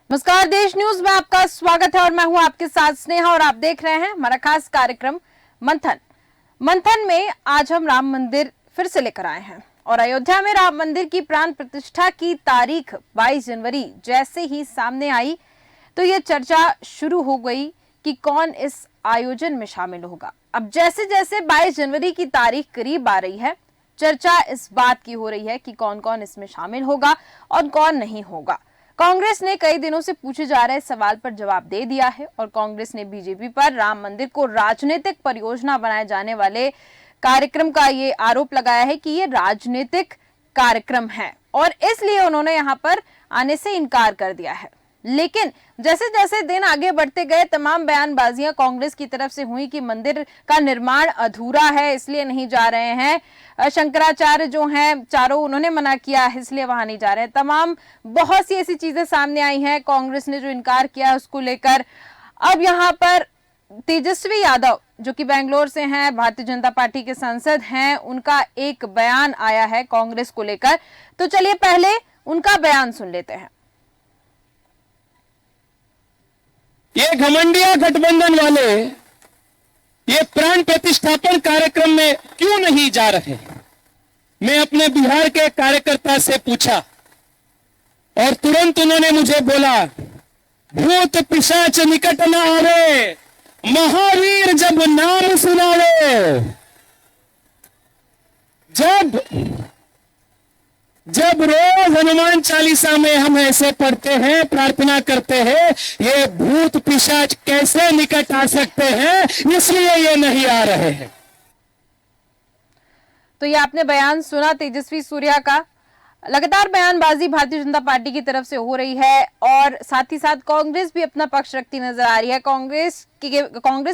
नमस्कार, देश न्यूज में आपका स्वागत है और मैं हूं आपके साथ स्नेहा और आप देख रहे हैं हमारा खास कार्यक्रम मंथन। मंथन में आज हम राम मंदिर फिर से लेकर आए हैं और अयोध्या में राम मंदिर की प्राण प्रतिष्ठा की तारीख 22 जनवरी जैसे ही सामने आई तो ये चर्चा शुरू हो गई कि कौन इस आयोजन में शामिल होगा। अब जैसे जैसे 22 जनवरी की तारीख करीब आ रही है, चर्चा इस बात की हो रही है कि कौन कौन इसमें शामिल होगा और कौन नहीं होगा। कांग्रेस ने कई दिनों से पूछे जा रहे सवाल पर जवाब दे दिया है और कांग्रेस ने बीजेपी पर राम मंदिर को राजनीतिक परियोजना बनाए जाने वाले कार्यक्रम का ये आरोप लगाया है कि ये राजनीतिक कार्यक्रम है और इसलिए उन्होंने यहां पर आने से इनकार कर दिया है। लेकिन जैसे जैसे दिन आगे बढ़ते गए तमाम बयानबाजियां कांग्रेस की तरफ से हुई कि मंदिर का निर्माण अधूरा है इसलिए नहीं जा रहे हैं, शंकराचार्य जो हैं चारों उन्होंने मना किया है इसलिए वहां नहीं जा रहे हैं, तमाम बहुत सी ऐसी चीजें सामने आई हैं। कांग्रेस ने जो इनकार किया उसको लेकर अब यहाँ पर तेजस्वी यादव जो कि बेंगलोर से हैं, भारतीय जनता पार्टी के सांसद हैं, उनका एक बयान आया है कांग्रेस को लेकर। तो चलिए पहले उनका बयान सुन लेते हैं। ये घमंडिया गठबंधन वाले ये प्राण प्रतिष्ठापन कार्यक्रम में क्यों नहीं जा रहे? मैं अपने बिहार के कार्यकर्ता से पूछा और तुरंत उन्होंने मुझे बोला, भूत पिशाच निकट न आवे, महावीर जब नाम सुनावे। जब रोज हनुमान चालीसा में हम ऐसे पढ़ते हैं, प्रार्थना करते हैं, ये भूत पिशाच कैसे निकट आ सकते हैं, इसलिए ये नहीं आ रहे हैं। तो ये आपने बयान सुना तेजस्वी सूर्या का। लगातार बयानबाजी भारतीय जनता पार्टी की तरफ से हो रही है और साथ ही साथ कांग्रेस भी अपना पक्ष रखती नजर आ रही है। कांग्रेस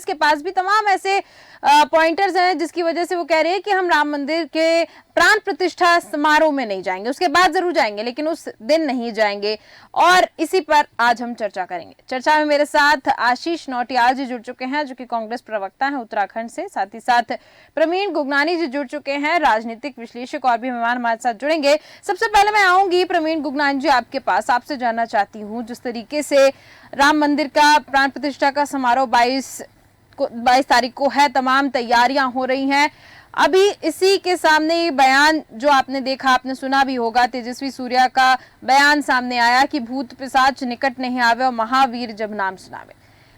के पास भी तमाम ऐसे पॉइंटर्स हैं जिसकी वजह से वो कह रही है कि हम राम मंदिर के प्राण प्रतिष्ठा समारोह में नहीं जाएंगे, उसके बाद जरूर जाएंगे लेकिन उस दिन नहीं जाएंगे। और इसी पर आज हम चर्चा करेंगे। चर्चा में मेरे साथ आशीष नौटियाल जी जुड़ चुके हैं जो कि कांग्रेस प्रवक्ता हैं उत्तराखंड से, साथ ही साथ प्रवीण गुगनानी जी जुड़ चुके हैं, राजनीतिक विश्लेषक, और भी मेहमान हमारे साथ जुड़ेंगे। सबसे पहले मैं आऊंगी प्रवीण गुगनानी जी आपके पास, आपसे जानना चाहती हूँ जिस तरीके से राम मंदिर का प्राण प्रतिष्ठा का समारोह 22 तारीख को है, तमाम तैयारियां हो रही हैं। अभी इसी के सामने ये बयान जो आपने देखा, आपने सुना भी होगा, तेजस्वी सूर्या का बयान सामने आया कि भूत पिशाच निकट नहीं आवे और महावीर जब नाम सुनावे।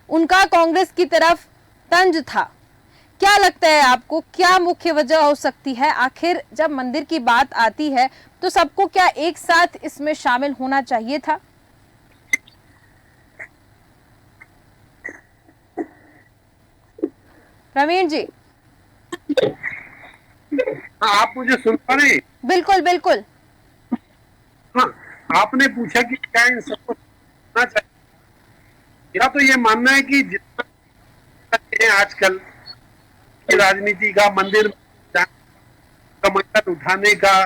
उनका कांग्रेस की तरफ तंज था। क्या लगता है आपको, क्या मुख्य वजह हो सकती है? आखिर जब मंदिर की बात आती है तो सबको क्या एक साथ इसमें शामिल होना चाहिए था? प्रवीण जी। आप मुझे सुन पा रहे हैं? बिल्कुल बिल्कुल। हाँ, आपने पूछा कि क्या इन सबको सुनना चाहिए। मेरा तो ये मानना है कि जितना है आजकल की राजनीति का, मंदिर का मंदिर उठाने का,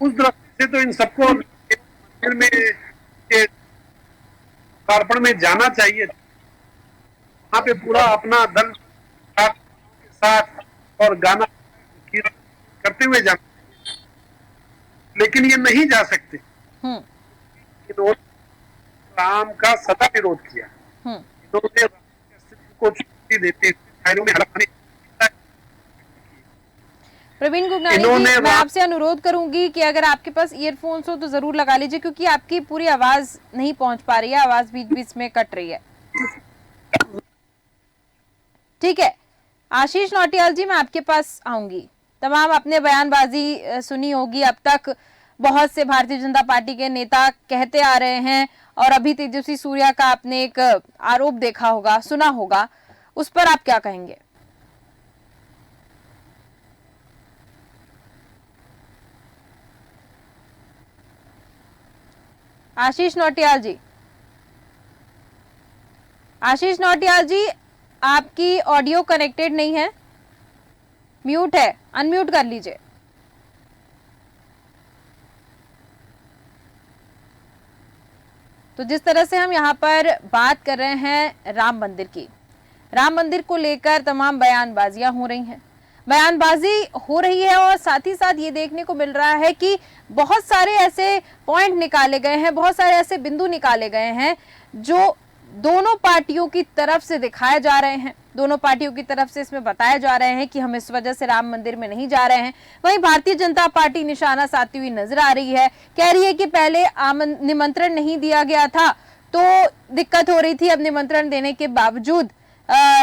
उस दृष्टि से तो इन सबको मंदिर में कार्पण में जाना चाहिए। वहाँ पे पूरा अपना दल के साथ और गाना करते हुए जाना, लेकिन ये नहीं जा सकते। इन्होंने राम का सदा विरोध किया, इन्होंने को छुट्टी देते में प्रवीण गुगनानी जी, मैं आपसे अनुरोध करूंगी कि अगर आपके पास ईयरफोन्स हो तो जरूर लगा लीजिए क्योंकि आपकी पूरी आवाज नहीं पहुंच पा रही है, आवाज बीच बीच में कट रही है। ठीक है, आशीष नौटियाल जी मैं आपके पास आऊंगी। तमाम आपने बयानबाजी सुनी होगी, अब तक बहुत से भारतीय जनता पार्टी के नेता कहते आ रहे हैं और अभी तेजस्वी सूर्या का आपने एक आरोप देखा होगा, सुना होगा, उस पर आप क्या कहेंगे? आशीष नौटियाल जी, आशीष नौटियाल जी आपकी ऑडियो कनेक्टेड नहीं है, म्यूट है, अनम्यूट कर लीजिए। तो जिस तरह से हम यहाँ पर बात कर रहे हैं राम मंदिर की, राम मंदिर को लेकर तमाम बयानबाजियां हो रही हैं। बयानबाजी हो रही है और साथ ही साथ ये देखने को मिल रहा है कि बहुत सारे ऐसे पॉइंट निकाले गए हैं, बहुत सारे ऐसे बिंदु निकाले गए हैं जो दोनों पार्टियों की तरफ से दिखाए जा रहे हैं। दोनों पार्टियों की तरफ से इसमें बताया जा रहे हैं कि हम इस वजह से राम मंदिर में नहीं जा रहे हैं। वहीं भारतीय जनता पार्टी निशाना साधती हुई नजर आ रही है, कह रही है कि पहले निमंत्रण नहीं दिया गया था तो दिक्कत हो रही थी, अब निमंत्रण देने के बावजूद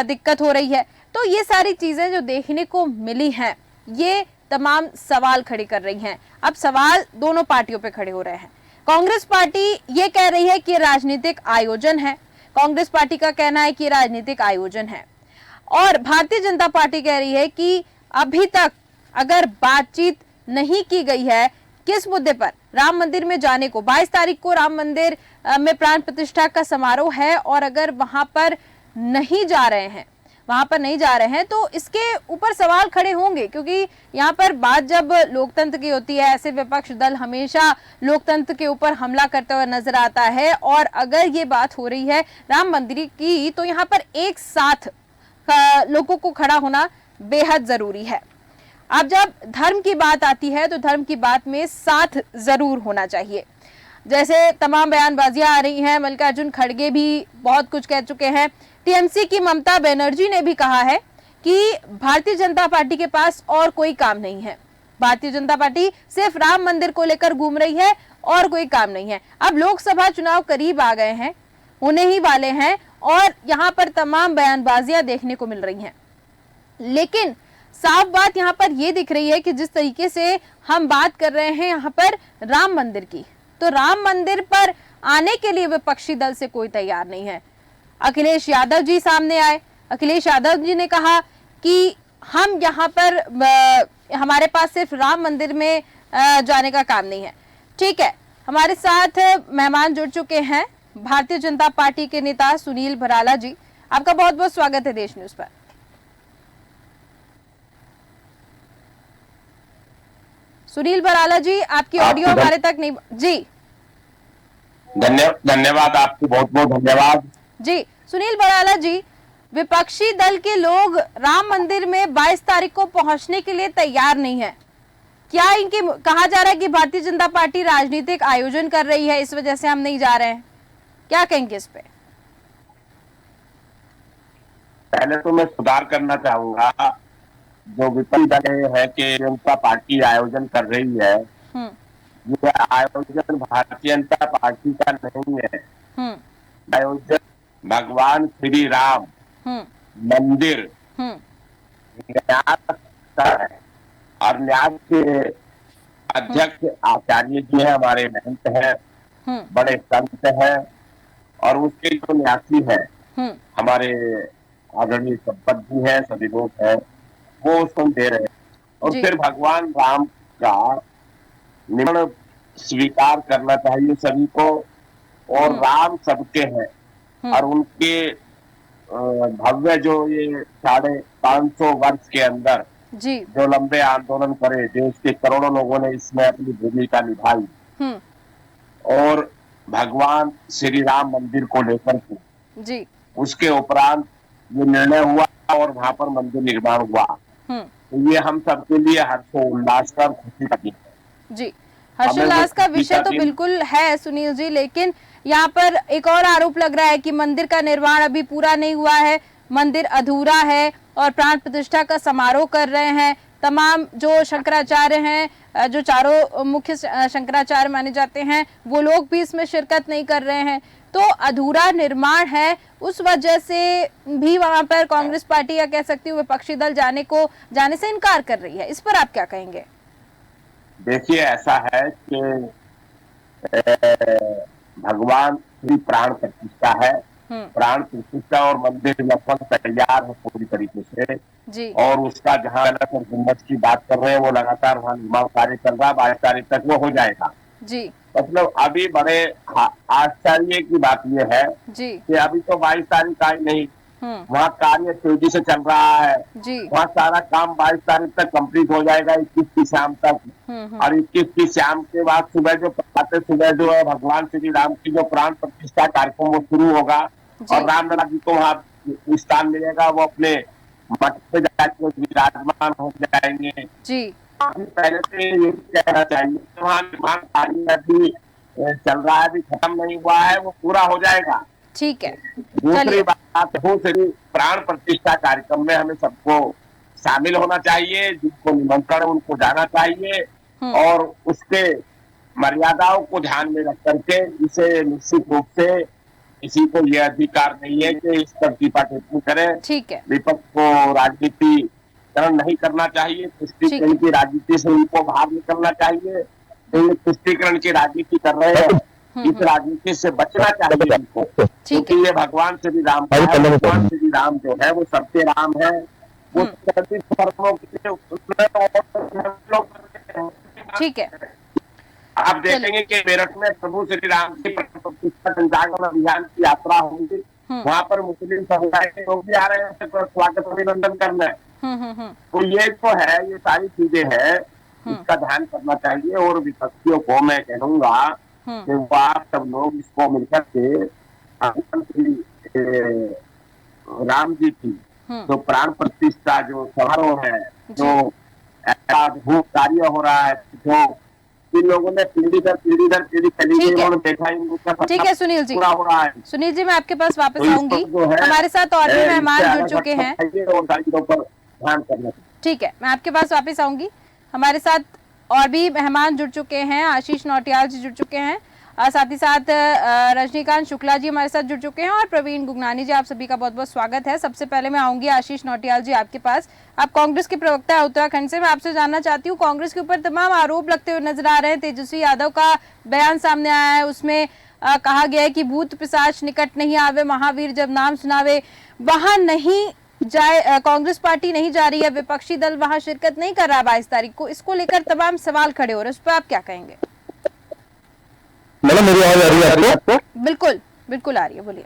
दिक्कत हो रही है। तो ये सारी चीजें जो देखने को मिली हैं, ये तमाम सवाल खड़े कर रही हैं। अब सवाल दोनों पार्टियों पे खड़े हो रहे हैं। कांग्रेस पार्टी ये कह रही है कि राजनीतिक आयोजन है, कांग्रेस पार्टी का कहना है कि राजनीतिक आयोजन है, और भारतीय जनता पार्टी कह रही है कि अभी तक अगर बातचीत नहीं की गई है किस मुद्दे पर, राम मंदिर में जाने को, 22 तारीख को राम मंदिर में प्राण प्रतिष्ठा का समारोह है और अगर वहां पर नहीं जा रहे हैं तो इसके ऊपर सवाल खड़े होंगे, क्योंकि यहाँ पर बात जब लोकतंत्र की होती है, ऐसे विपक्ष दल हमेशा लोकतंत्र के ऊपर हमला करते हुए नजर आता है। और अगर ये बात हो रही है राम मंदिर की, तो यहाँ पर एक साथ लोगों को खड़ा होना बेहद जरूरी है। अब जब धर्म की बात आती है तो धर्म की बात में साथ जरूर होना चाहिए। जैसे तमाम बयानबाजियां आ रही हैं, मल्लिकार्जुन खड़गे भी बहुत कुछ कह चुके हैं, टीएमसी की ममता बनर्जी ने भी कहा है कि भारतीय जनता पार्टी के पास और कोई काम नहीं है, भारतीय जनता पार्टी सिर्फ राम मंदिर को लेकर घूम रही है और कोई काम नहीं है। अब लोकसभा चुनाव करीब आ गए हैं, होने ही वाले हैं और यहाँ पर तमाम बयानबाजियां देखने को मिल रही हैं, लेकिन साफ बात यहाँ पर यह दिख रही है कि जिस तरीके से हम बात कर रहे हैं यहाँ पर राम मंदिर की, तो राम मंदिर पर आने के लिए विपक्षी दल से कोई तैयार नहीं है। अखिलेश यादव जी सामने आए, अखिलेश यादव जी ने कहा कि हम यहाँ पर हमारे पास सिर्फ राम मंदिर में जाने का काम नहीं है। ठीक है, हमारे साथ मेहमान जुड़ चुके हैं भारतीय जनता पार्टी के नेता सुनील भराला जी, आपका बहुत बहुत स्वागत है देश न्यूज पर। सुनील भराला जी, आपकी ऑडियो हमारे तक नहीं जी। धन्यवाद, आपको बहुत बहुत धन्यवाद जी। सुनील भराला जी, विपक्षी दल के लोग राम मंदिर में 22 तारीख को पहुंचने के लिए तैयार नहीं है, क्या इनके कहा जा रहा है कि भारतीय जनता पार्टी राजनीतिक आयोजन कर रही है, इस वजह से हम नहीं जा रहे हैं, क्या कहेंगे इस पे? पहले तो मैं सुधार करना चाहूंगा, जो विपक्षी दल है कि जनता पार्टी आयोजन कर रही है, ये आयोजन भारतीय जनता पार्टी का नहीं है। आयोजन भगवान श्री राम मंदिर न्यास का है और न्यास के अध्यक्ष आचार्य जी हैं, हमारे महंत हैं, बड़े संत हैं, और उसके जो न्यासी है हमारे आदरणीय संपत जी हैं, सभी लोग हैं, वो उसको दे रहे हैं। और फिर भगवान राम का निर्णय स्वीकार करना चाहिए सभी को, और राम सबके हैं और उनके भव्य जो ये 550 वर्ष के अंदर जी जो लंबे आंदोलन करे, देश के करोड़ों लोगों ने इसमें अपनी भूमिका निभाई, और भगवान श्री राम मंदिर को लेकर के जी उसके उपरांत ये निर्णय हुआ और वहां पर मंदिर निर्माण हुआ, तो ये हम सबके लिए हर्षोल्लास का खुशी का दिन है जी। हर्षोल्लास का विषय तो बिल्कुल है सुनील जी, लेकिन यहाँ पर एक और आरोप लग रहा है कि मंदिर का निर्माण अभी पूरा नहीं हुआ है, मंदिर अधूरा है और प्राण प्रतिष्ठा का समारोह कर रहे हैं। तमाम जो शंकराचार्य हैं, जो चारों मुख्य शंकराचार्य माने जाते हैं, वो लोग भी इसमें शिरकत नहीं कर रहे हैं, तो अधूरा निर्माण है, उस वजह से भी वहां पर कांग्रेस पार्टी या कह सकती हूँ विपक्षी दल जाने से इनकार कर रही है। इस पर आप क्या कहेंगे? देखिए, ऐसा है कि भगवान श्री प्राण प्रतिष्ठा है, प्राण प्रतिष्ठा और मंदिर लगभग तैयार है पूरी तरीके से जी। और उसका जहाँ गुम्बद की बात कर रहे हैं वो लगातार वहाँ निर्माण कार्य चल रहा है, 22 तारीख तक वो हो जाएगा जी। मतलब अभी बड़े आश्चर्य की बात यह है जी कि अभी तो 22 तारीख आई नहीं, वहाँ कार्य तेजी से चल रहा है जी। वहाँ सारा काम 22 तारीख तक कंप्लीट हो जाएगा, 21 की शाम तक। और 21 की शाम के बाद सुबह जो है भगवान श्री राम की जो प्राण प्रतिष्ठा कार्यक्रम वो शुरू होगा और रामलला जी को वहाँ स्थान मिलेगा, वो अपने मठ पे जाकर विराजमान हो जाएंगे जी। अभी पहले से ये कहना चाहिए कि वहाँ निर्माण कार्य अभी चल रहा है, अभी खत्म नहीं हुआ है, वो पूरा हो जाएगा। ठीक है, दूसरी चलिए। बात, दूसरी प्राण प्रतिष्ठा कार्यक्रम में हमें सबको शामिल होना चाहिए, जिनको निमंत्रण उनको जाना चाहिए और उसके मर्यादाओं को ध्यान में रख करके इसे निश्चित रूप से किसी को यह अधिकार नहीं है कि इस पर टीपा टिप्पणी करें। ठीक है, विपक्ष को राजनीतिकरण नहीं करना चाहिए, तुष्टीकरण की राजनीति से उनको बाहर निकलना चाहिए। तो ये तुष्टीकरण की राजनीति कर रहे हैं, इस राजनीति से बचना चाहिए उनको, क्योंकि ये भगवान श्री राम का है। भगवान श्री राम जो है वो सत्य राम है, वो सभी धर्मों के। ठीक है, आप देखेंगे कि मेरठ में प्रभु श्री राम की प्रतिष्ठा जनजागरण अभियान की यात्रा होगी, वहाँ पर मुस्लिम समुदाय के लोग भी आ रहे हैं स्वागत अभिनंदन करने। तो ये जो है, ये सारी चीजें हैं, इसका ध्यान करना चाहिए। और विपक्षियों को मैं कहूंगा कि वो आप सब लोग इसको मिलकर के राम जी की जो प्राण प्रतिष्ठा जो समारोह है, जो अद्भुत कार्य हो रहा है, जो इन लोगों ने पीढ़ी दर पीढ़ी चली गई और देखा इनका। ठीक है सुनील जी, पूरा हो रहा है। सुनील जी मैं आपके पास वापस आऊंगी। हमारे साथ और भी मेहमान जुड़ चुके हैं। ध्यान करना। ठीक है, मैं आपके पास वापस आऊंगी। हमारे साथ और भी मेहमान जुड़ चुके हैं। आशीष नौटियाल जी जुड़ चुके हैं, साथ ही साथ रजनीकांत शुक्ला जी हमारे साथ जुड़ चुके हैं और प्रवीण गुगनानी जी। आप सभी का बहुत बहुत स्वागत है। सबसे पहले मैं आऊंगी आशीष नौटियाल जी आपके पास। आप कांग्रेस के प्रवक्ता है उत्तराखंड से। मैं आपसे जानना चाहती हूँ, कांग्रेस के ऊपर तमाम आरोप लगते हुए नजर आ रहे हैं। तेजस्वी यादव का बयान सामने आया है, उसमें कहा गया है कि भूत पिशाच निकट नहीं आवे, महावीर जब नाम सुनावे। वहां नहीं जाए, कांग्रेस पार्टी नहीं जा रही है, विपक्षी दल वहां शिरकत नहीं कर रहा 22 तारीख को। इसको लेकर तमाम सवाल खड़े हो रहे हैं, उस पर आप क्या कहेंगे? मैडम मेरी आवाज आ रही है आपको? बिल्कुल बिल्कुल आ रही है, बोलिए।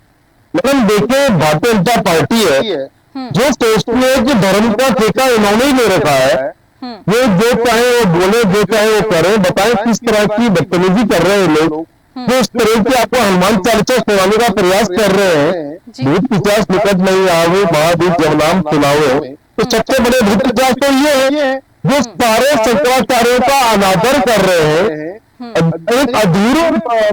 मैडम देखिए, भारतीय जनता पार्टी है जो सोचती है कि धर्म का ठेका इन्होंने ही ले रखा है, वो जो चाहे वो बोले, जो चाहे वो करे। बताएं किस तरह की बदतमीजी कर रहे हैं लोग, जो इस तरह की आपको हनुमान चालीसा सुनाने का प्रयास कर रहे हैं। भूत पिशाच निकट नहीं आवे, महावीर जब नाम सुनावे। तो सबसे बड़े भूत पिशाच तो ये है जो सारे शंकराचार्यों का अनादर कर रहे हैं, एक अधूरे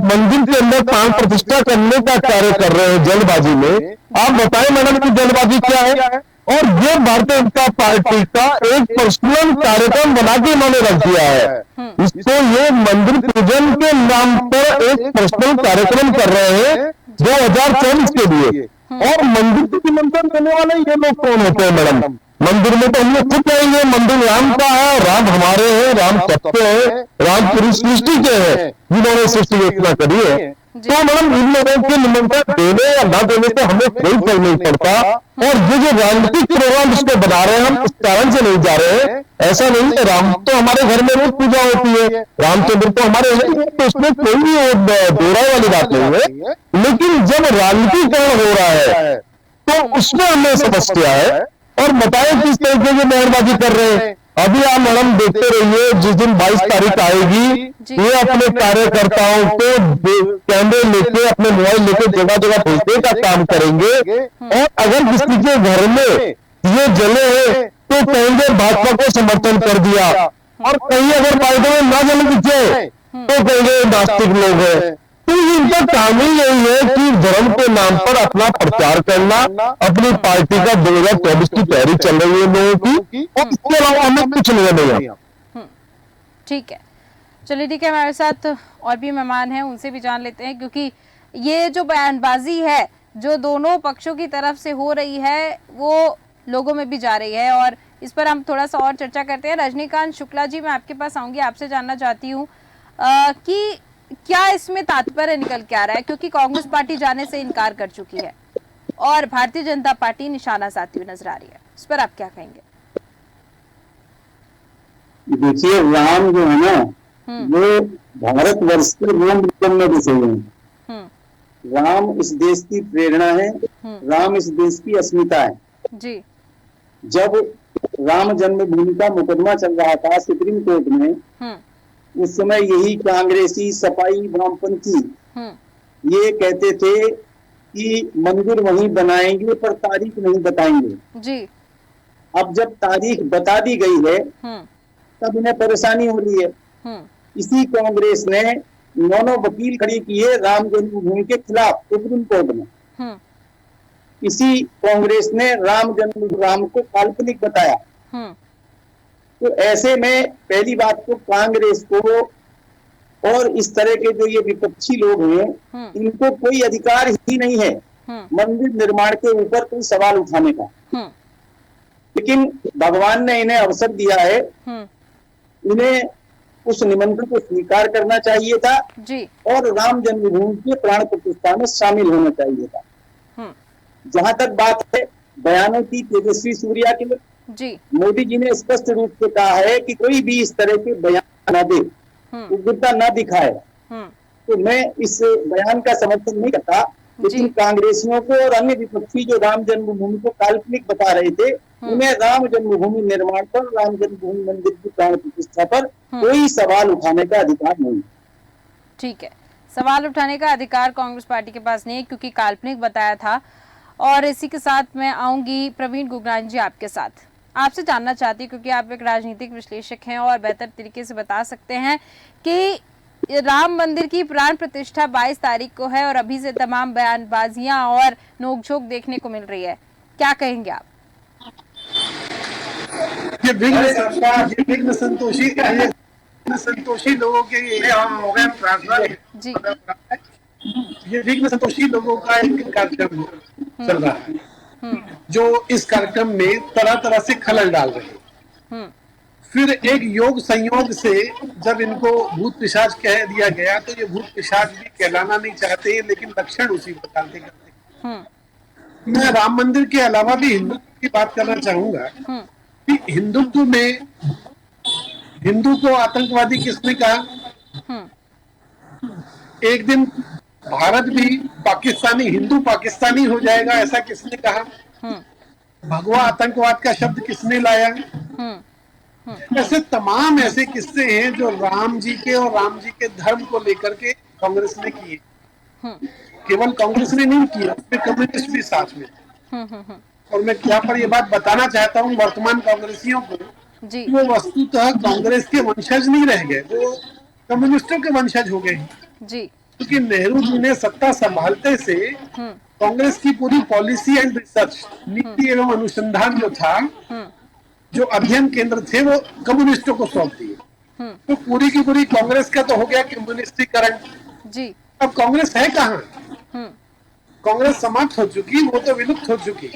मंदिर के अंदर प्राण प्रतिष्ठा करने का कार्य कर रहे हैं जल्दबाजी में। आप बताएं मैडम की जल्दबाजी क्या है? और ये भारतीय जनता पार्टी का एक पर्सनल कार्यक्रम बना के इन्होंने रख दिया है। इसको ये मंदिर पूजन के नाम पर एक पर्सनल कार्यक्रम कर रहे हैं 2024 के लिए। और मंदिर के निमंत्रण देने वाले ये लोग कौन होते हैं मैडम? मंदिर में तो हम लोग खुद जाएंगे, मंदिर राम का है, राम हमारे हैं, राम सबके हैं, राम पूरी सृष्टि के हैं, जिन्होंने सृष्टि रचना करी है। तो मैडम इन लोगों के निमंत्रण देने या ना देने से हमें कोई फर्क नहीं पड़ता। और ये जो राजनीतिक प्रोग्राम इसको बना रहे हैं, हम इस कारण से नहीं जा रहे हैं। ऐसा नहीं है, राम तो हमारे घर में रोज पूजा होती है, रामचंद्र तो हमारे, तो उसमें कोई दोहराई वाली बात नहीं है। लेकिन जब राजनीतिकरण हो रहा है तो उसमें हमें समस्या है। और बताएं किस तरीके की बयानबाजी कर रहे हैं। अभी आप मैडम देखते रहिए, जिस दिन 22 तारीख आएगी, ये अपने कार्यकर्ताओं को कैमरे लेके, अपने मोबाइल लेके जगह जगह भेजने का काम करेंगे। और अगर किसी के घर में ये जले हैं तो कहेंगे भाजपा को समर्थन कर दिया, और कहीं अगर बाइडों में ना जले दिखे तो कहेंगे नास्तिक लोग हैं। तो इनका काम ही यही है कि धर्म के नाम पर अपना प्रचार करना। अपनी पार्टी का 2024 की तैयारी चल रही है लोगों की, और इसके अलावा हमें कुछ नहीं है। ठीक है, चलिए ठीक है। हमारे साथ और भी मेहमान हैं, उनसे भी जान लेते हैं, क्योंकि ये जो बयानबाजी है जो दोनों पक्षों की तरफ से हो रही है वो लोगों में भी जा रही है, और इस पर हम थोड़ा सा और चर्चा करते हैं। रजनीकांत शुक्ला जी मैं आपके पास आऊंगी। आपसे जानना चाहती हूँ कि क्या इसमें तात्पर्य निकल के आ रहा है, क्योंकि कांग्रेस पार्टी जाने से इनकार कर चुकी है और भारतीय जनता पार्टी निशाना साधती हुई नजर आ रही है, इस पर आप क्या कहेंगे? देखिए, राम जो है ना, वो भारतवर्ष के राम में बसे हुए हैं। राम इस देश की प्रेरणा है, राम इस देश की अस्मिता है जी। जब राम जन्मभूमि का मुकदमा चल रहा था सुप्रीम कोर्ट में, उस समय यही कांग्रेसी सपाई वामपंथी ये कहते थे कि मंदिर वहीं बनाएंगे पर तारीख नहीं बताएंगे जी। अब जब तारीख बता दी गई है तब इन्हें परेशानी हो रही है। इसी कांग्रेस ने 9 वकील खड़ी किए राम जन्मभूमि के खिलाफ सुप्रीम कोर्ट में। इसी कांग्रेस ने राम को काल्पनिक बताया। तो ऐसे में पहली बात तो कांग्रेस को और इस तरह के जो ये विपक्षी लोग हैं इनको कोई अधिकार ही नहीं है मंदिर निर्माण के ऊपर कोई सवाल उठाने का। लेकिन भगवान ने इन्हें अवसर दिया है, इन्हें उस निमंत्रण को स्वीकार करना चाहिए था जी। और राम जन्मभूमि के प्राण प्रतिष्ठा में शामिल होना चाहिए था। जहां तक बात है बयानों की तेजस्वी सूर्या के जी, मोदी जी ने स्पष्ट रूप से कहा है कि कोई भी इस तरह के बयान न दे, उग्रता न दिखाए। तो मैं इस बयान का समर्थन नहीं करता, लेकिन कांग्रेसियों को और अन्य विपक्षी जो राम जन्मभूमि को काल्पनिक बता रहे थे उन्हें राम जन्मभूमि निर्माण पर, राम जन्मभूमि मंदिर की प्राण प्रतिष्ठा पर कोई सवाल उठाने का अधिकार नहीं। ठीक है, सवाल उठाने का अधिकार कांग्रेस पार्टी के पास नहीं है क्योंकि काल्पनिक बताया था। और इसी के साथ मैं आऊंगी प्रवीण गुगनानी जी आपके साथ, आपसे जानना चाहती हूँ क्योंकि आप एक राजनीतिक विश्लेषक हैं और बेहतर तरीके से बता सकते हैं कि राम मंदिर की प्राण प्रतिष्ठा 22 तारीख को है और अभी से तमाम बयानबाजियां और नोकझोंक देखने को मिल रही है, क्या कहेंगे आप? ये विघ्न संतोषी लोगों के जी, ये विघ्न संतोषी लोगों का एक कार्यक्रम चल रहा है जो इस कार्यक्रम में तरह तरह से खलल डाल रहे हैं। फिर एक योग संयोग से जब इनको भूत पिशाच कह दिया गया तो ये भूत पिशाच भी कहलाना नहीं चाहते हैं, लेकिन लक्षण उसी प्रकार के करते हैं। मैं राम मंदिर के अलावा भी हिंदुत्व की बात करना चाहूंगा कि हिंदुत्व में हिंदू को आतंकवादी किसने कहा? एक दिन भारत भी पाकिस्तानी, हिंदू पाकिस्तानी हो जाएगा ऐसा किसने कहा? भगवा आतंकवाद का शब्द किसने लाया? ऐसे तमाम ऐसे किस्से हैं जो राम जी के और राम जी के धर्म को लेकर के कांग्रेस ने किए। केवल कांग्रेस ने नहीं किया, उसमें कम्युनिस्ट भी साथ में। और मैं यहाँ पर ये बात बताना चाहता हूँ वर्तमान कांग्रेसियों को, वो वस्तुतः कांग्रेस के वंशज नहीं रह गए, वो कम्युनिस्टों के वंशज हो गए जी। क्योंकि नेहरू जी ने सत्ता संभालते से कांग्रेस की पूरी पॉलिसी एंड रिसर्च, नीति एवं अनुसंधान जो था, जो अध्ययन केंद्र थे, वो कम्युनिस्टों को सौंप दिए। तो पूरी की पूरी कांग्रेस का तो हो गया कम्युनिस्टीकरण जी। अब कांग्रेस है कहाँ? कांग्रेस समाप्त हो चुकी, वो तो विलुप्त हो चुकी।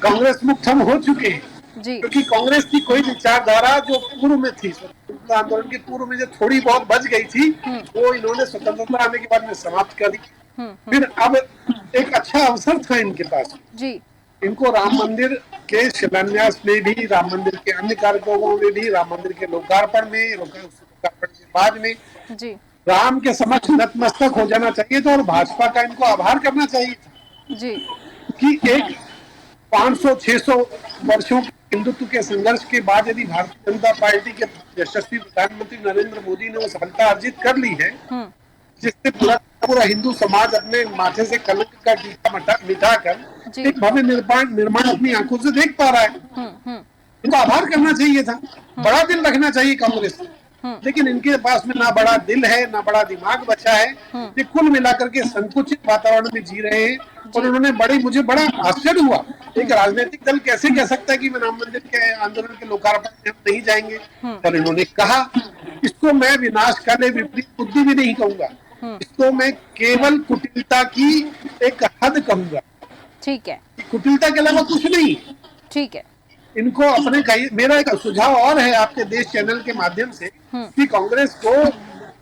कांग्रेस मुक्त हम हो चुके हैं क्योंकि कांग्रेस की कोई विचारधारा जो पूर्व में थी, स्वतंत्रता आंदोलन के पूर्व में जो थोड़ी बहुत बच गई थी, वो इन्होंने स्वतंत्रता आने के बाद में समाप्त कर दी। फिर अब एक अच्छा अवसर था इनके पास जी। इनको राम मंदिर के शिलान्यास में भी, राम मंदिर के अन्य कार्यक्रमों में भी, राम मंदिर के लोकार्पण में, लोकार्पण के बाद में जी राम के समक्ष नतमस्तक हो जाना चाहिए था और भाजपा का इनको आभार करना चाहिए जी कि एक 500-600 वर्षों के हिंदुत्व के संघर्ष के बाद यदि भारतीय जनता पार्टी के यशस्वी प्रधानमंत्री नरेंद्र मोदी ने वो सफलता अर्जित कर ली है, जिससे पूरा हिंदू समाज अपने माथे से कलंक का टीका मिटाकर एक भव्य निर्माण अपनी आंखों से देख पा रहा है। इनको आभार करना चाहिए था, बड़ा दिल रखना चाहिए कांग्रेस को, लेकिन इनके पास में ना बड़ा दिल है ना बड़ा दिमाग बचा है। ये कुल मिलाकर के संकुचित वातावरण में जी रहे हैं। और उन्होंने मुझे बड़ा आश्चर्य हुआ, एक राजनीतिक दल कैसे कह सकता है कि राम मंदिर के आंदोलन के लोकार्पण में हम नहीं जाएंगे। पर इन्होंने कहा, इसको मैं विनाशकारी विपरीत बुद्धि भी नहीं कहूंगा, इसको मैं केवल कुटिलता की एक हद कहूंगा। ठीक है, कुटिलता के अलावा कुछ नहीं। ठीक है, इनको अपने मेरा एक सुझाव और है आपके देश चैनल के माध्यम से कि कांग्रेस को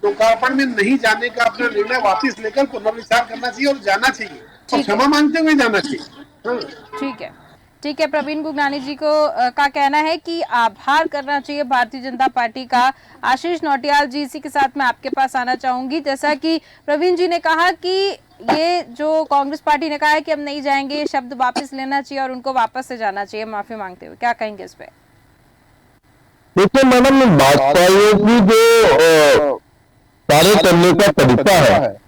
लोकार्पण में नहीं जाने का अपना निर्णय वापस लेकर पुनर्विचार करना चाहिए और जाना चाहिए और क्षमा मांगते हुए जाना चाहिए। ठीक है, प्रवीण गुगनानी जी को का कहना है कि आभार करना चाहिए भारतीय जनता पार्टी का। आशीष नौटियाल जी, इसी के साथ मैं आपके पास आना चाहूंगी। जैसा कि प्रवीण जी ने कहा कि ये जो कांग्रेस पार्टी ने कहा है कि हम नहीं जाएंगे, ये शब्द वापस लेना चाहिए और उनको वापस से जाना चाहिए माफी मांगते हुए, क्या कहेंगे इस पे? देखिए मैडम, भाजपा की जो कार्य करने का तरीका है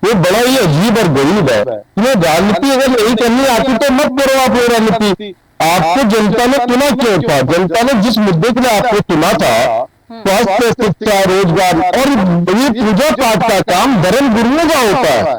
ये बड़ा ही अजीब और गरीब है। ये राजनीति अगर नहीं करनी आती तो मत करो आप ये राजनीति। आपको जनता ने चुना क्यों था? जनता ने जिस मुद्दे के लिए आपको चुना था, स्वास्थ्य, शिक्षा, रोजगार, और ये पूजा पाठ का काम धर्म गुरुओं का होता है।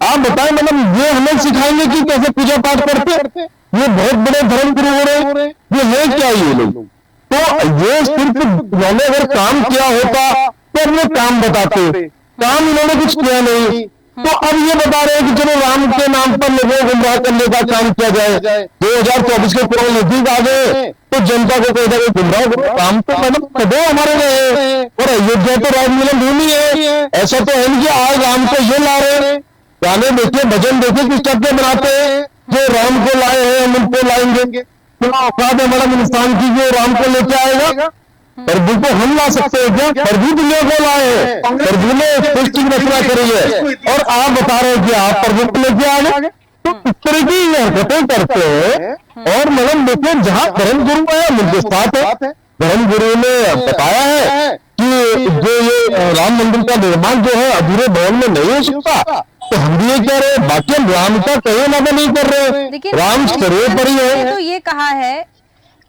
आप बताएं, मतलब ये हमें सिखाएंगे कि कैसे पूजा पाठ करते? ये बहुत बड़े धर्म गुरु हो रहे, ये है क्या ये लोग? तो ये सिर्फ इन्होंने अगर काम किया होता तो अपने काम बताते, काम इन्होंने कुछ किया नहीं। तो अब ये बता रहे हैं कि चलो राम के नाम पर लोगों को गुमराह करने का काम किया जाए। 2024 के पूरे नजदीक आ गए तो जनता को कोई जगह गुमराह करो, काम तो मतलब कदों हमारे लिए। और अयोध्या तो राम मिलन भूमि है, ऐसा तो है नहीं कि आज राम को ये ला रहे हैं। गाने देखिए, भजन देखिए किस टाइप के बनाते हैं, जो राम को लाए हैं हम उनको लाएंगे। तो औकात है मैडम इंसान की जो राम को लेके आएगा? प्रभु को हम ला सकते हैं क्या? प्रभु दुनिया को लाए हैं, प्रभु ने सृष्टि की रचना करी है, और आप बता रहे हैं कि आप प्रभु को लेके आ गए। तो इस तरह की हरकतें करते हैं। और मतलब देखिए, जहाँ धर्म गुरु है उनके साथ है। धर्म गुरु ने बताया है कि जो ये राम मंदिर का निर्माण जो है अधूरे भवन में नहीं हो सकता, तो हम भी ये कह रहे हैं, बाकी हम राम का कहीं ना नहीं कर रहे, राम शरीर पर ही है। तो ये कहा है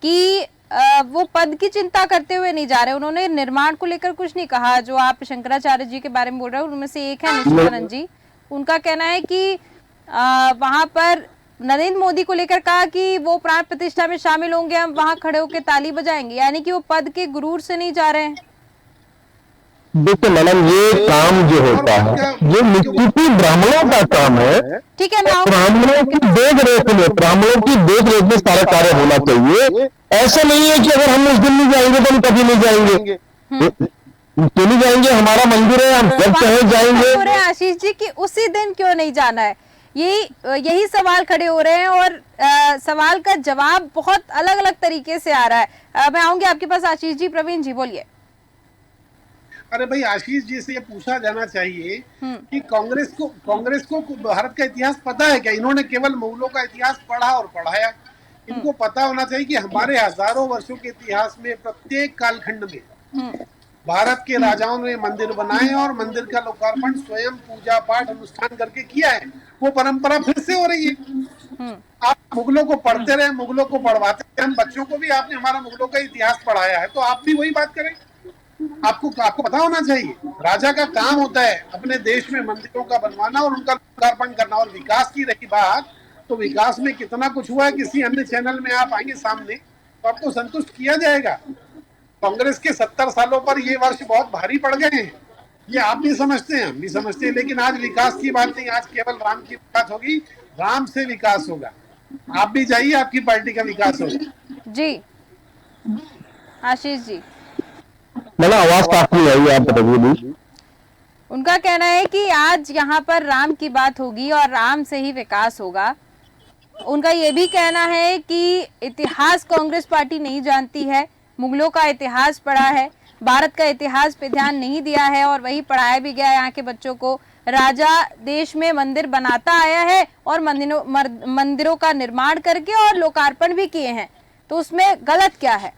कि वो पद की चिंता करते हुए नहीं जा रहे, उन्होंने निर्माण को लेकर कुछ नहीं कहा। जो आप शंकराचार्य जी के बारे में बोल रहे हो उनमें से एक है निशिकानंद जी, उनका कहना है कि वहां पर नरेंद्र मोदी को लेकर कहा कि वो प्राण प्रतिष्ठा में शामिल होंगे, हम वहां खड़े होकर ताली बजाएंगे, यानी कि वो पद के गुरूर से नहीं जा रहे हैं। देखिए मैडम, ये काम जो होता है ये निश्चित ब्राह्मणों का काम है। ठीक है, ब्राह्मणों की देख रेख में, ब्राह्मणों की देख रेख में सारा कार्य होना चाहिए। ऐसा नहीं है कि अगर हम उस दिन नहीं जाएंगे तो हम कभी नहीं जाएंगे, तो नहीं जाएंगे, हमारा मंदिर है, हम जब चाहे जाएंगे। आशीष जी कि उसी दिन क्यों नहीं जाना है, यही सवाल खड़े हो रहे हैं, और सवाल का जवाब बहुत अलग अलग तरीके से आ रहा है। मैं आऊंगी आपके पास आशीष जी। प्रवीण जी बोलिए। अरे भाई, आशीष जी से ये पूछा जाना चाहिए कि कांग्रेस को भारत का इतिहास पता है क्या? इन्होंने केवल मुगलों का इतिहास पढ़ा और पढ़ाया। इनको पता होना चाहिए कि हमारे हजारों वर्षों के इतिहास में प्रत्येक कालखंड में भारत के राजाओं ने मंदिर बनाए और मंदिर का लोकार्पण स्वयं पूजा पाठ अनुष्ठान करके किया है। वो परंपरा फिर से हो रही है। आप मुगलों को पढ़ते रहे, मुगलों को पढ़वाते रहे, हम बच्चों को भी आपने हमारा मुगलों का इतिहास पढ़ाया है, तो आप भी वही बात करें। आपको पता होना चाहिए, राजा का काम होता है अपने देश में मंदिरों का बनवाना और उनका लोकार्पण करना। और विकास की रही बात, तो विकास में कितना कुछ हुआ है, किसी अन्य चैनल में आप आएंगे सामने तो आपको संतुष्ट किया जाएगा। कांग्रेस के 70 सालों पर ये वर्ष बहुत भारी पड़ गए हैं, ये आप भी समझते हैं, हम भी समझते हैं। लेकिन आज विकास की बात नहीं, आज केवल राम की बात होगी, राम से विकास होगा। आप भी जाइए, आपकी पार्टी का विकास होगा। जी आशीष जी, मैंने आवाज काफी आई, आप बताइए। उनका कहना है कि आज यहाँ पर राम की बात होगी और राम से ही विकास होगा। उनका ये भी कहना है कि इतिहास कांग्रेस पार्टी नहीं जानती है, मुगलों का इतिहास पढ़ा है, भारत का इतिहास पे ध्यान नहीं दिया है, और वही पढ़ाया भी गया यहाँ के बच्चों को। राजा देश में मंदिर बनाता आया है और मंदिरों का निर्माण करके और लोकार्पण भी किए हैं, तो उसमें गलत क्या है?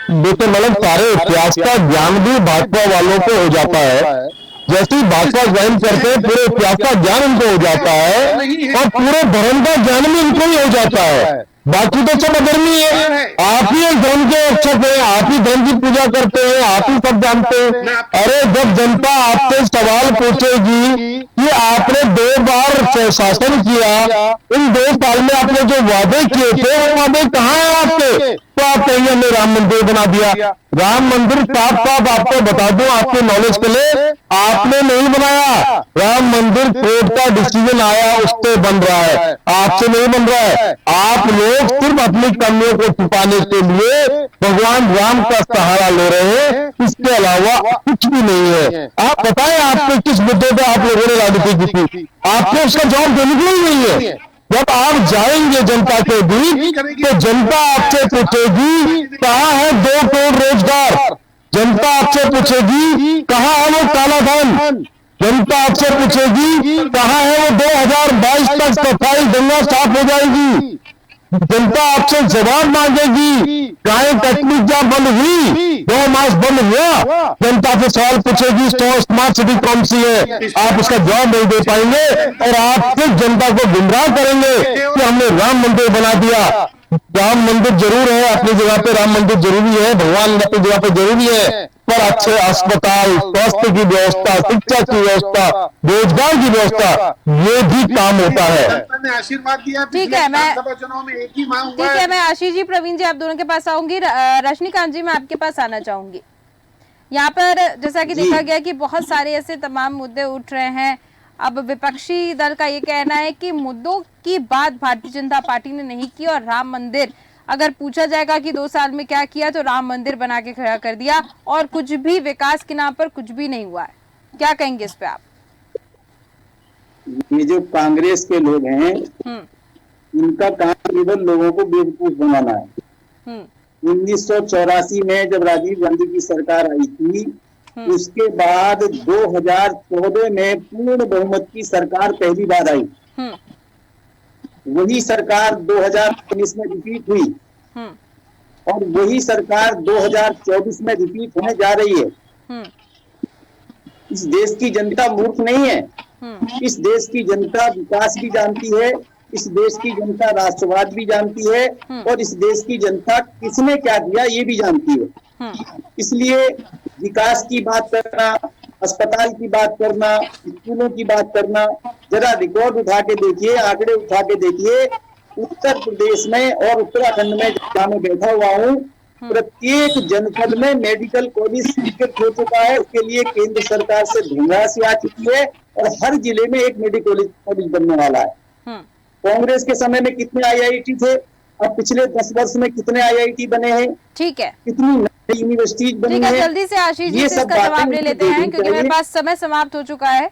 देखिए मतलब सारे इतिहास का ज्ञान भी भाजपा वालों को हो जाता है। जैसे ही भाजपा ज्वाइन करते हैं पूरे इतिहास का ज्ञान उनको हो जाता है, और पूरे धर्म का ज्ञान भी उनको ही हो जाता है। बाकी तो सब अधर्मी है। आप ही एक धर्म के रक्षक हैं, आप ही धर्म की पूजा करते हैं, आप ही सब जानते हैं। अरे जब जनता आपसे सवाल पूछेगी कि आपने 2 बार शासन किया, इन 2 साल में आपने जो वादे किए थे वो वादे कहाँ हैं आपके? तो आप कहेंगे हमने राम मंदिर बना दिया। राम मंदिर साफ साफ आपको बता दूं, आपके नॉलेज के लिए, आपने नहीं बनाया। राम मंदिर कोर्ट का डिसीजन आया उससे बन रहा है, आपसे नहीं बन रहा है। आप लोग सिर्फ अपनी कमियों को छुपाने के लिए भगवान राम का सहारा ले रहे हैं, इसके अलावा कुछ भी नहीं है। आप बताएं, आपके किस मुद्दे पे आप लोगों ने राजनीति की थी? आपको उसका जवाब देने के लिए नहीं है। जब आप जाएंगे जनता के बीच तो जनता आपसे पूछेगी कहाँ है 2 करोड़ रोजगार, जनता आपसे पूछेगी कहाँ है वो काला धन, जनता आपसे पूछेगी कहाँ है वो 2022 तक सफाई गंगा साफ हो जाएगी। जनता आपसे जवाब मांगेगी, गायें कटनी क्या बंद हुई, 2 मास बंद हुआ, जनता से सवाल पूछेगी 100 स्मार्ट सिटी कौन सी है, आप उसका जवाब नहीं दे पाएंगे और आप सिर्फ जनता को गुमराह करेंगे कि हमने राम मंदिर बना दिया। राम मंदिर जरूर है, अपनी जगह पे राम मंदिर जरूरी है, भगवान अपनी जगह पे जरूरी है, पर अच्छे अस्पताल, स्वास्थ्य की व्यवस्था, शिक्षा की व्यवस्था, रोजगार की व्यवस्था, ये भी काम होता है। जनता ने आशीर्वाद दिया। ठीक है, मैं विधानसभा चुनाव में एक ही मांग हुआ ठीक है, मैं आशीष जी, प्रवीण जी, आप दोनों के पास आऊंगी। रजनीकांत जी, मैं आपके पास आना चाहूंगी। यहाँ पर जैसा कि देखा गया कि बहुत सारे ऐसे तमाम मुद्दे उठ रहे हैं। अब विपक्षी दल का ये कहना है कि मुद्दों की बात भारतीय जनता पार्टी ने नहीं की और राम मंदिर, अगर पूछा जाएगा कि 2 साल में क्या किया, तो राम मंदिर बना के खड़ा कर दिया और कुछ भी विकास के नाम पर कुछ भी नहीं हुआ है। क्या कहेंगे इस पे आप? ये जो कांग्रेस के लोग हैं, इनका काम केवल लोगों को बेवकूफ बनाना है। 1984 में जब राजीव गांधी की सरकार आई थी, उसके बाद 2014 में पूर्ण बहुमत की सरकार पहली बार आई। वही सरकार 2019 में रिपीट हुई और वही सरकार 2024 में रिपीट होने जा रही है। इस देश की जनता मूर्ख नहीं है। इस देश की जनता विकास भी जानती है, इस देश की जनता राष्ट्रवाद भी जानती है और इस देश की जनता किसने क्या दिया ये भी जानती है। इसलिए विकास की बात करना, अस्पताल की बात करना, स्कूलों की बात करना, जरा रिकॉर्ड उठा के देखिए, आंकड़े उठा के देखिए। उत्तर प्रदेश में और उत्तराखंड में जहाँ मैं बैठा हुआ हूँ, प्रत्येक जनपद में मेडिकल कॉलेज स्वीकृत हो चुका है। उसके लिए केंद्र सरकार से धनराशि आ चुकी है और हर जिले में एक मेडिकल कॉलेज बनने वाला है। कांग्रेस के समय में कितने IIT थे, अब पिछले 10 वर्ष में कितने IIT बने हैं, ठीक है, कितनी नई यूनिवर्सिटीज बनी ठीक है, है। जल्दी से आशीष जी से इसका जवाब ले लेते हैं क्योंकि मेरे पास समय समाप्त हो चुका है।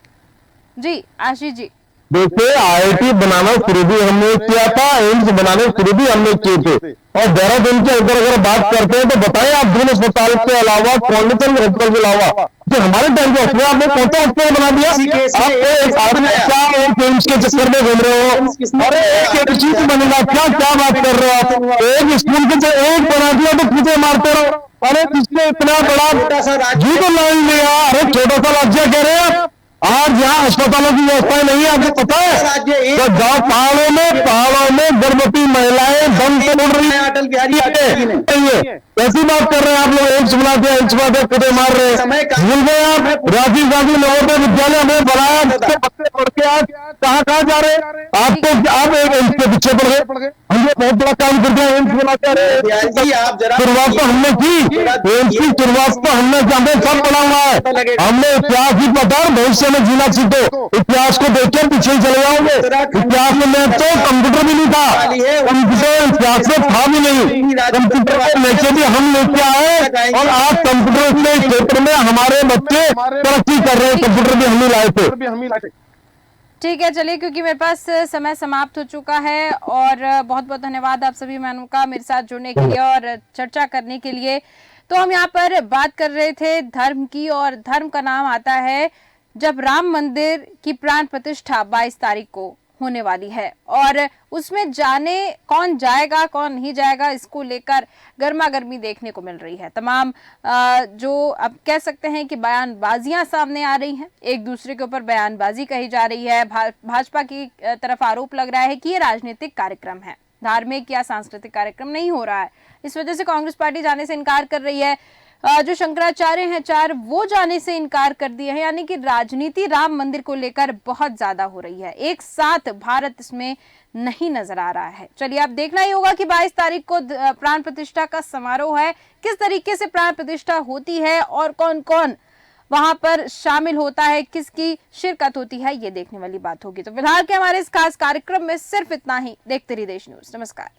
जी आशीष जी। देखिए, IIT बनाना शुरू भी हमने किया था, एम्स बनाने शुरू भी हमने किए थे और देहरादून के अंदर अगर बात करते हैं तो बताएं आप, दून अस्पताल के अलावा, कॉन्वेंशन हॉस्पिटल के अलावा जो हमारे टाइम पे अपने आपने कौन सा हॉस्पिटल बना दिया? आप एक आदमी क्या एम्स के चक्कर में घूम रहे हो? अरे एक चीज बनेगा क्या, क्या बात कर रहे हो आप? एक स्कूल के एक बना दिया तो पूछे मारते रहो। अरे जिसने इतना बड़ा जी तो लाइन लिया, अरे छोटा सा राज्य कह रहे हैं आज यहाँ अस्पतालों की व्यवस्था नहीं है। आपको पता है तो गाँव पहाड़ों में गर्भवती महिलाएं दम तोड़ रही है। ऐसी बात कर रहे हैं आप लोग, एम्स बनाते हैं, एम्स बनाते कुत्ते मार रहे हैं। भूल गए आप राजीव गांधी नवोदय विद्यालय हमें बनाया, पढ़ के आज कहाँ जा रहे हैं? आपको आप एक एम्स के पीछे पड़ गए। हम लोग बहुत बड़ा काम करते हैं, एम्स बनाते रहे। शुरुआत तो हमने की, एम्स की शुरुआत तो हमने सब बना हुआ है। हमने इतिहास भी पता है, भविष्य में जीना सीखो। इतिहास को देख के पीछे चले जाओगे। इतिहास में तो कंप्यूटर भी नहीं था, कंप्यूटर इतिहास में था भी नहीं। कंप्यूटर लेके भी हम लेके आए और आज कंप्यूटर के क्षेत्र में हमारे बच्चे तरक्की कर रहे हैं। कंप्यूटर भी हम ही लाए थे। ठीक है, चलिए, क्योंकि मेरे पास समय समाप्त हो चुका है और बहुत बहुत धन्यवाद आप सभी मेहमानों का मेरे साथ जुड़ने के लिए और चर्चा करने के लिए। तो हम यहाँ पर बात कर रहे थे धर्म की और धर्म का नाम आता है जब राम मंदिर की प्राण प्रतिष्ठा 22 तारीख को होने वाली है और उसमें जाने कौन जाएगा कौन नहीं जाएगा, इसको लेकर गर्मा गर्मी देखने को मिल रही है। तमाम जो अब कह सकते हैं कि बयानबाजियां सामने आ रही हैं, एक दूसरे के ऊपर बयानबाजी कही जा रही है। भाजपा की तरफ आरोप लग रहा है कि ये राजनीतिक कार्यक्रम है, धार्मिक या सांस्कृतिक कार्यक्रम नहीं हो रहा है। इस वजह से कांग्रेस पार्टी जाने से इनकार कर रही है। जो शंकराचार्य हैं 4 वो जाने से इनकार कर दिए हैं। यानी कि राजनीति राम मंदिर को लेकर बहुत ज्यादा हो रही है, एक साथ भारत इसमें नहीं नजर आ रहा है। चलिए, अब देखना ही होगा कि 22 तारीख को प्राण प्रतिष्ठा का समारोह है, किस तरीके से प्राण प्रतिष्ठा होती है और कौन कौन वहां पर शामिल होता है, किसकी शिरकत होती है, ये देखने वाली बात होगी। तो फिलहाल के हमारे इस खास कार्यक्रम में सिर्फ इतना ही। देखते रहिए देश न्यूज। नमस्कार।